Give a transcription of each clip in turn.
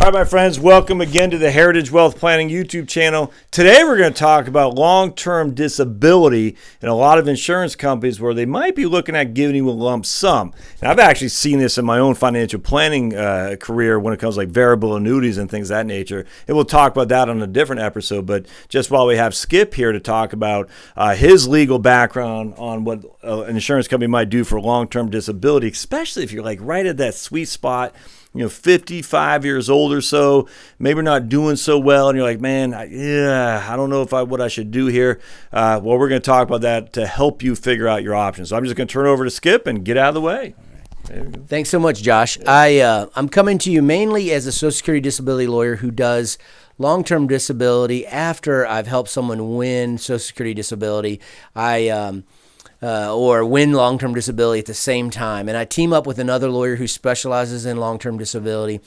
right, my friends, welcome again to the Heritage Wealth Planning YouTube channel. Today we're going to talk about long-term disability in a lot of insurance companies where they might be looking at giving you a lump sum. And I've actually seen this in my own financial planning career when it comes to like variable annuities and things of that nature. And we'll talk about that on a different episode. But just while we have Skip here to talk about his legal background on what an insurance company might do for long-term disability, especially if you're like right at that sweet spot, 55 years old or so, maybe not doing so well, and you're like, man, I don't know what I should do here. Well, we're going to talk about that to help you figure out your options. So I'm just going to turn it over to Skip and get out of the way. Thanks so much, Josh. I'm coming to you mainly as a Social Security disability lawyer who does long-term disability after I've helped someone win Social Security disability. Or win long-term disability at the same time. And I team up with another lawyer who specializes in long-term disability.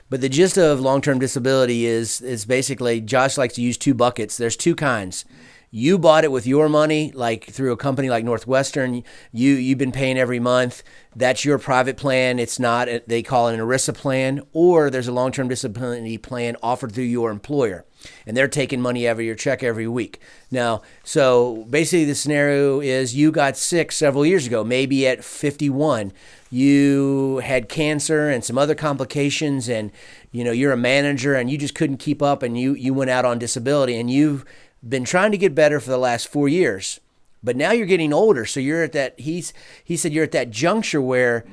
But the gist of long-term disability is basically, Josh likes to use two buckets. There's two kinds. You bought it with your money, like through a company like Northwestern. You've been paying every month. That's your private plan. It's not, they call it an ERISA plan. Or there's a long-term disability plan offered through your employer, and they're taking money out of your check every week. Now, so basically the scenario is you got sick several years ago, maybe at 51. You had cancer and some other complications, and you're a manager and you just couldn't keep up, and you went out on disability, and you've been trying to get better for the last 4 years. But now you're getting older, so you're at that, he said you're at that juncture where,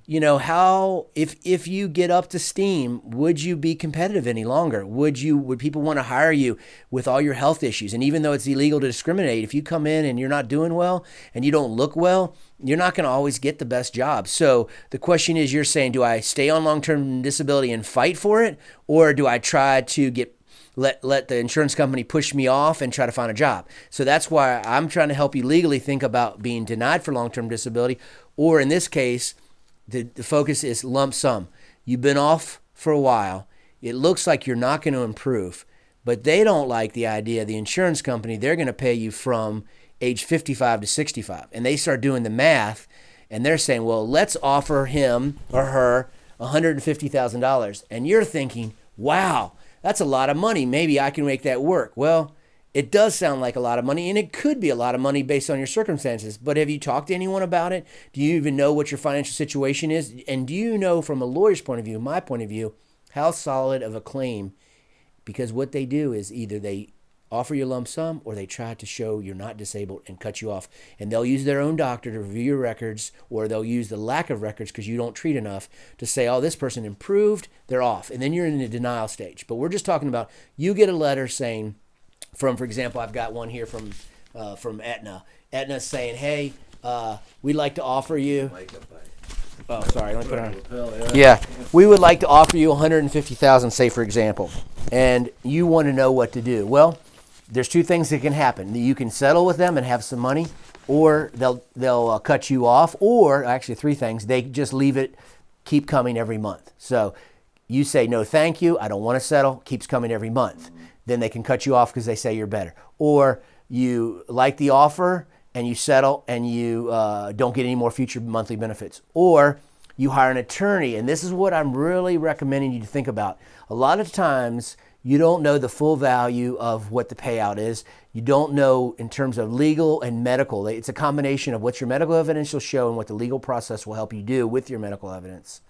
how, if you get up to steam, would you be competitive any longer? Would people want to hire you with all your health issues? And even though it's illegal to discriminate, if you come in and you're not doing well and you don't look well, you're not going to always get the best job. So the question is, you're saying, do I stay on long-term disability and fight for it? Or do I try to let the insurance company push me off and try to find a job? So that's why I'm trying to help you legally think about being denied for long-term disability, or in this case, the focus is lump sum. You've been off for a while. It looks like you're not going to improve, but they don't like the idea, the insurance company, they're going to pay you from age 55 to 65. And they start doing the math, and they're saying, well, let's offer him or her $150,000. And you're thinking, wow, that's a lot of money. Maybe I can make that work. Well, it does sound like a lot of money, and it could be a lot of money based on your circumstances. But have you talked to anyone about it? Do you even know what your financial situation is? And do you know, from a lawyer's point of view, my point of view, how solid of a claim? Because what they do is either they offer you a lump sum or they try to show you're not disabled and cut you off. And they'll use their own doctor to review your records, or they'll use the lack of records because you don't treat enough to say, oh, this person improved, they're off. And then you're in the denial stage. But we're just talking about, you get a letter saying, for example, I've got one here from Aetna. Aetna's saying, hey, we'd like to offer you, oh, sorry, let me put on. Yeah, we would like to offer you $150,000, say, for example, and you want to know what to do. Well, there's two things that can happen. You can settle with them and have some money, or they'll cut you off, or actually three things. They just leave it, keep coming every month. So you say, no, thank you, I don't want to settle, keeps coming every month. Then they can cut you off because they say you're better. Or you like the offer and you settle and you don't get any more future monthly benefits. Or you hire an attorney, and this is what I'm really recommending you to think about. A lot of times you don't know the full value of what the payout is. You don't know in terms of legal and medical. It's a combination of what your medical evidence will show and what the legal process will help you do with your medical evidence.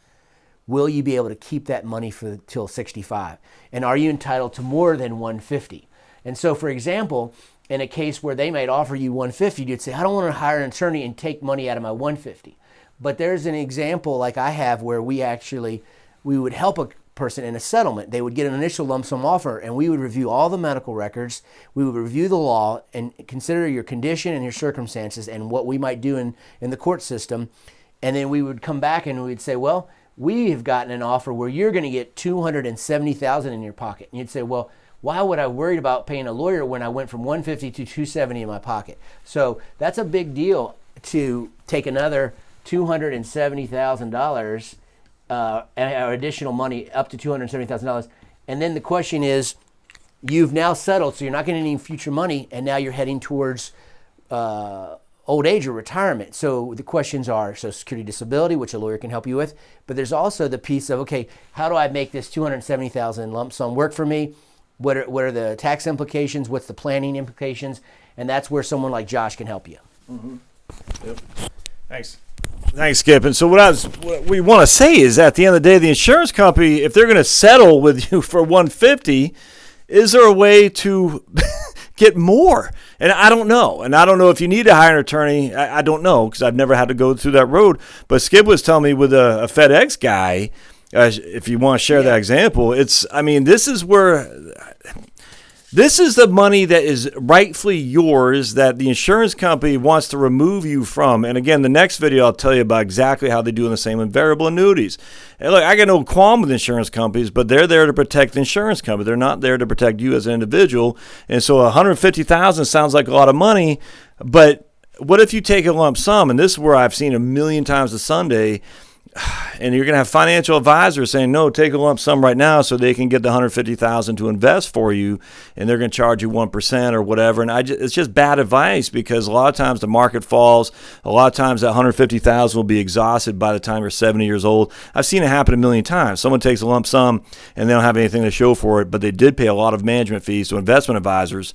Will you be able to keep that money till 65? And are you entitled to more than 150? And so, for example, in a case where they might offer you 150, you'd say, I don't want to hire an attorney and take money out of my 150. But there's an example like I have where we would help a person in a settlement. They would get an initial lump sum offer, and we would review all the medical records. We would review the law and consider your condition and your circumstances and what we might do in the court system. And then we would come back and we'd say, well, we have gotten an offer where you're going to get $270,000 in your pocket. And you'd say, well, why would I worry about paying a lawyer when I went from $150 to $270 in my pocket? So that's a big deal to take another $270,000 additional money up to $270,000. And then the question is, you've now settled, so you're not getting any future money, and now you're heading towards old age or retirement. So the questions are Social Security, disability, which a lawyer can help you with, but there's also the piece of, okay, how do I make this $270,000 lump sum work for me? What are the tax implications? What's the planning implications? And that's where someone like Josh can help you. Mm-hmm. Yep. Thanks, Skip. And so what we want to say is, at the end of the day, the insurance company, if they're going to settle with you for $150,000, is there a way to get more? And I don't know. And I don't know if you need to hire an attorney. I don't know, because I've never had to go through that road. But Skip was telling me with a FedEx guy, if you want to share that example, this is the money that is rightfully yours that the insurance company wants to remove you from. And again, the next video, I'll tell you about exactly how they do the same in variable annuities. And look, I got no qualm with insurance companies, but they're there to protect the insurance company. They're not there to protect you as an individual. And so $150,000 sounds like a lot of money, but what if you take a lump sum? And this is where I've seen a million times a Sunday. And you're going to have financial advisors saying, no, take a lump sum right now so they can get the $150,000 to invest for you, and they're going to charge you 1% or whatever. And it's just bad advice, because a lot of times the market falls. A lot of times that $150,000 will be exhausted by the time you're 70 years old. I've seen it happen a million times. Someone takes a lump sum and they don't have anything to show for it, but they did pay a lot of management fees to investment advisors.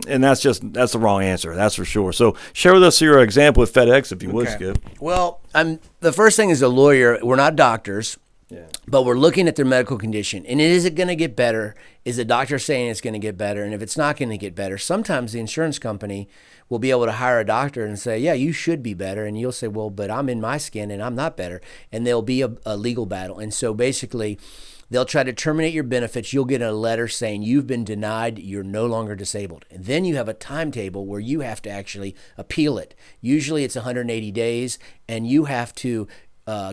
And that's the wrong answer. That's for sure. So share with us your example with FedEx, if you would, Skip. Well, the first thing is, a lawyer, we're not doctors, but we're looking at their medical condition. And is it going to get better? Is the doctor saying it's going to get better? And if it's not going to get better, sometimes the insurance company will be able to hire a doctor and say, yeah, you should be better. And you'll say, well, but I'm in my skin and I'm not better. And there'll be a legal battle. And so basically, they'll try to terminate your benefits. You'll get a letter saying you've been denied, you're no longer disabled. And then you have a timetable where you have to actually appeal it. Usually it's 180 days, and you have to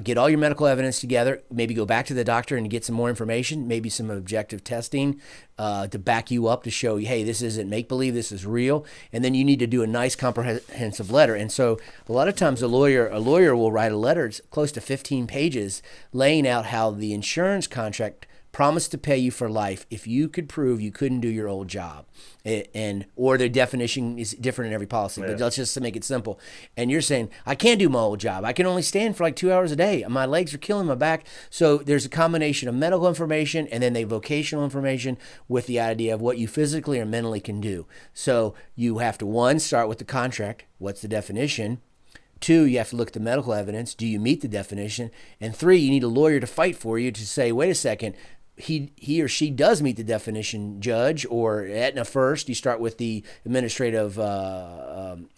get all your medical evidence together, maybe go back to the doctor and get some more information, maybe some objective testing to back you up, to show you, hey, this isn't make-believe, this is real. And then you need to do a nice comprehensive letter. And so a lot of times a lawyer will write a letter, it's close to 15 pages, laying out how the insurance contract promised to pay you for life if you could prove you couldn't do your old job. Or their definition is different in every policy, but let's just make it simple. And you're saying, I can't do my old job. I can only stand for like 2 hours a day. My legs are killing my back. So there's a combination of medical information and then the vocational information with the idea of what you physically or mentally can do. So you have to, one, start with the contract. What's the definition? Two, you have to look at the medical evidence. Do you meet the definition? And three, you need a lawyer to fight for you to say, wait a second, he or she does meet the definition, judge, or Aetna first. You start with the administrative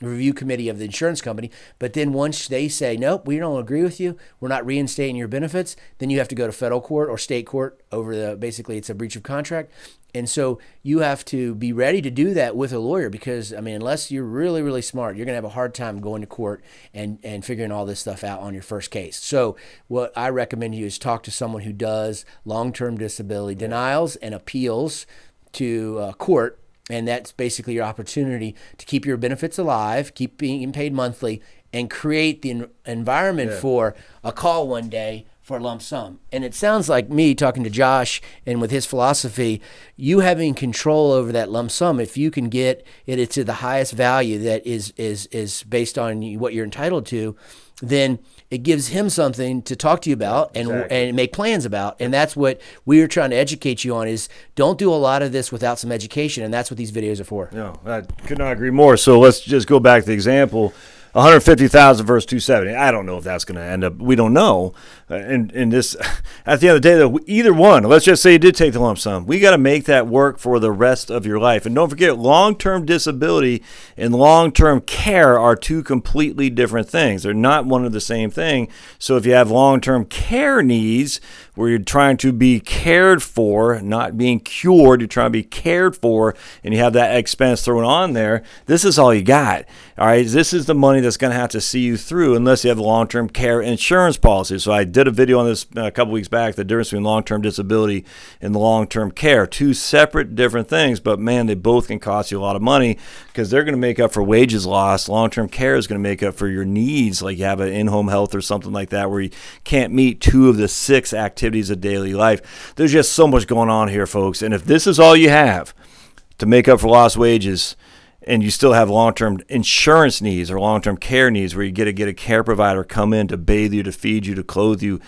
review committee of the insurance company. But then once they say, nope, we don't agree with you, we're not reinstating your benefits, then you have to go to federal court or state court over basically it's a breach of contract. And so you have to be ready to do that with a lawyer, because, unless you're really, really smart, you're going to have a hard time going to court and figuring all this stuff out on your first case. So what I recommend you is talk to someone who does long-term disability denials and appeals to court. And that's basically your opportunity to keep your benefits alive, keep being paid monthly, and create the environment for a call one day for a lump sum. And it sounds like me talking to Josh, and with his philosophy, you having control over that lump sum, if you can get it to the highest value that is based on what you're entitled to, then it gives him something to talk to you about and make plans about. And that's what we're trying to educate you on, is don't do a lot of this without some education. And that's what these videos are for. No, I could not agree more. So let's just go back to the example. 150,000 versus 270. I don't know if that's going to end up. We don't know. And this, at the end of the day, though, either one. Let's just say you did take the lump sum. We got to make that work for the rest of your life. And don't forget, long-term disability and long-term care are two completely different things. They're not one and the same thing. So if you have long-term care needs where you're trying to be cared for, not being cured, you're trying to be cared for, and you have that expense thrown on there, this is all you got. All right, this is the money that's going to have to see you through unless you have a long-term care insurance policy. So I did a video on this a couple weeks back, the difference between long-term disability and long-term care. Two separate different things, but man, they both can cost you a lot of money because they're going to make up for wages lost. Long-term care is going to make up for your needs, like you have an in-home health or something like that where you can't meet 2 of the 6 activities of daily life. There's just so much going on here, folks. And if this is all you have to make up for lost wages, and you still have long-term insurance needs or long-term care needs where you get to get a care provider come in to bathe you, to feed you, to clothe you,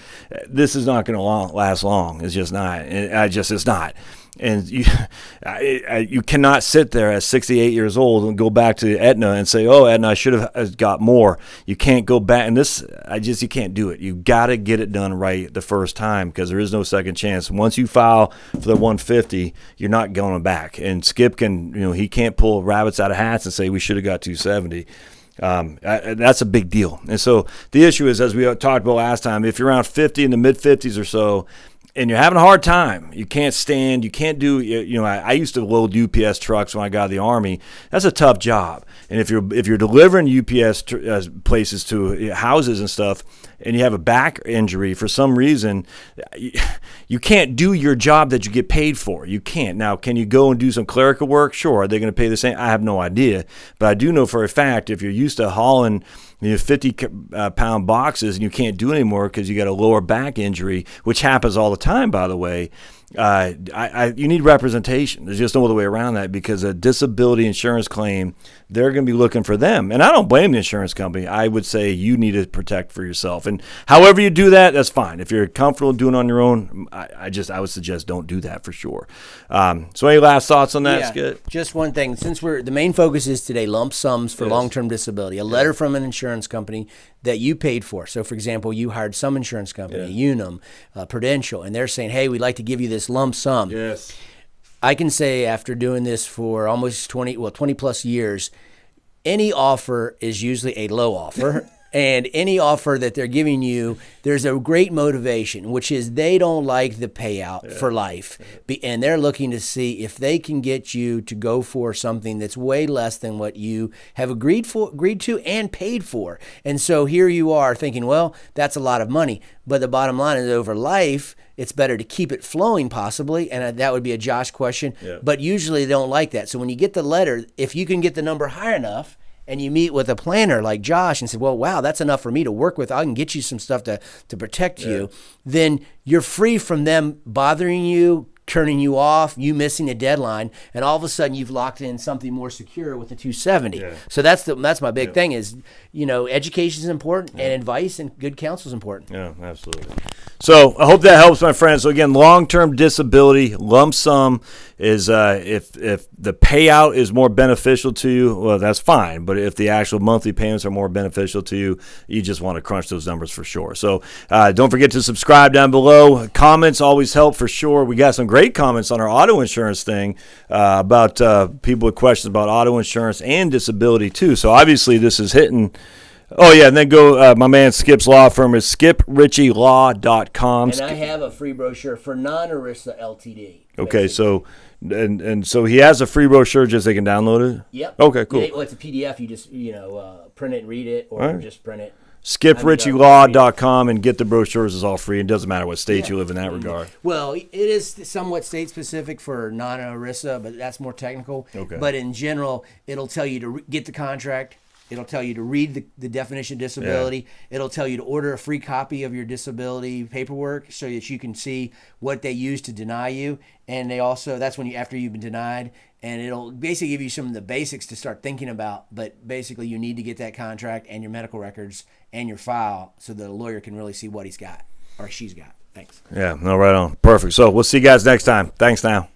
this is not going to last long. It's just not. It's not. And you cannot sit there at 68 years old and go back to Aetna and say, oh, Aetna, I should have got more. You can't go back. And you can't do it. You got to get it done right the first time because there is no second chance. Once you file for the 150, you're not going back. And Skip he can't pull rabbits out of hats and say we should have got 270. That's a big deal. And so the issue is, as we talked about last time, if you're around 50 in the mid 50s or so, and you're having a hard time, you can't stand, you can't do, I used to load UPS trucks when I got out of the Army. That's a tough job. And if you're delivering UPS places to houses and stuff, and you have a back injury for some reason, you can't do your job that you get paid for. You can't. Now, can you go and do some clerical work? Sure. Are they going to pay the same? I have no idea. But I do know for a fact, if you're used to hauling 50-pound boxes and you can't do anymore because you got a lower back injury, which happens all the time, by the way, you need representation. There's just no other way around that, because a disability insurance claim, they're going to be looking for them. And I don't blame the insurance company. I would say you need to protect for yourself. And however you do that, that's fine. If you're comfortable doing it on your own, I would suggest don't do that for sure. So any last thoughts on that, Skip? Just one thing. Since the main focus is today lump sums for long-term disability, a letter from an insurance company that you paid for. So, for example, you hired some insurance company, Unum, Prudential, and they're saying, hey, we'd like to give you this lump sum. Yes. I can say after doing this for almost 20 plus years, any offer is usually a low offer. And any offer that they're giving you, there's a great motivation, which is they don't like the payout for life. And they're looking to see if they can get you to go for something that's way less than what you have agreed to and paid for. And so here you are thinking, well, that's a lot of money. But the bottom line is, over life, it's better to keep it flowing possibly. And that would be a Josh question. Yeah. But usually they don't like that. So when you get the letter, if you can get the number high enough, and you meet with a planner like Josh and say, well, wow, that's enough for me to work with. I can get you some stuff to protect you. Then you're free from them bothering you, turning you off, you missing a deadline, and all of a sudden you've locked in something more secure with the 270. Yeah. So that's my big thing is, education is important and advice and good counsel is important. Yeah, absolutely. So I hope that helps, my friends. So again, long-term disability lump sum is if the payout is more beneficial to you, well, that's fine. But if the actual monthly payments are more beneficial to you, you just want to crunch those numbers for sure. So don't forget to subscribe down below. Comments always help for sure. We got some great comments on our auto insurance thing about people with questions about auto insurance and disability too. So obviously this is hitting. Oh, yeah, and then go, my man Skip's law firm is skiprichielaw.com. And I have a free brochure for non-ERISA LTD. Okay, so and so he has a free brochure, just they can download it? Yep. Okay, cool. Yeah, well, it's a PDF. You just, print it and read it, or just print it. skiprichielaw.com and get the brochures. Is all free. It doesn't matter what state you live in that regard. Well, it is somewhat state specific for non-ERISA, but that's more technical. Okay. But in general, it'll tell you to get the contract. It'll tell you to read the definition of disability. Yeah. It'll tell you to order a free copy of your disability paperwork so that you can see what they use to deny you. And they also, that's when after you've been denied, and it'll basically give you some of the basics to start thinking about. But basically, you need to get that contract and your medical records and your file so that a lawyer can really see what he's got or she's got. Thanks. Yeah, no, right on. Perfect. So we'll see you guys next time. Thanks now.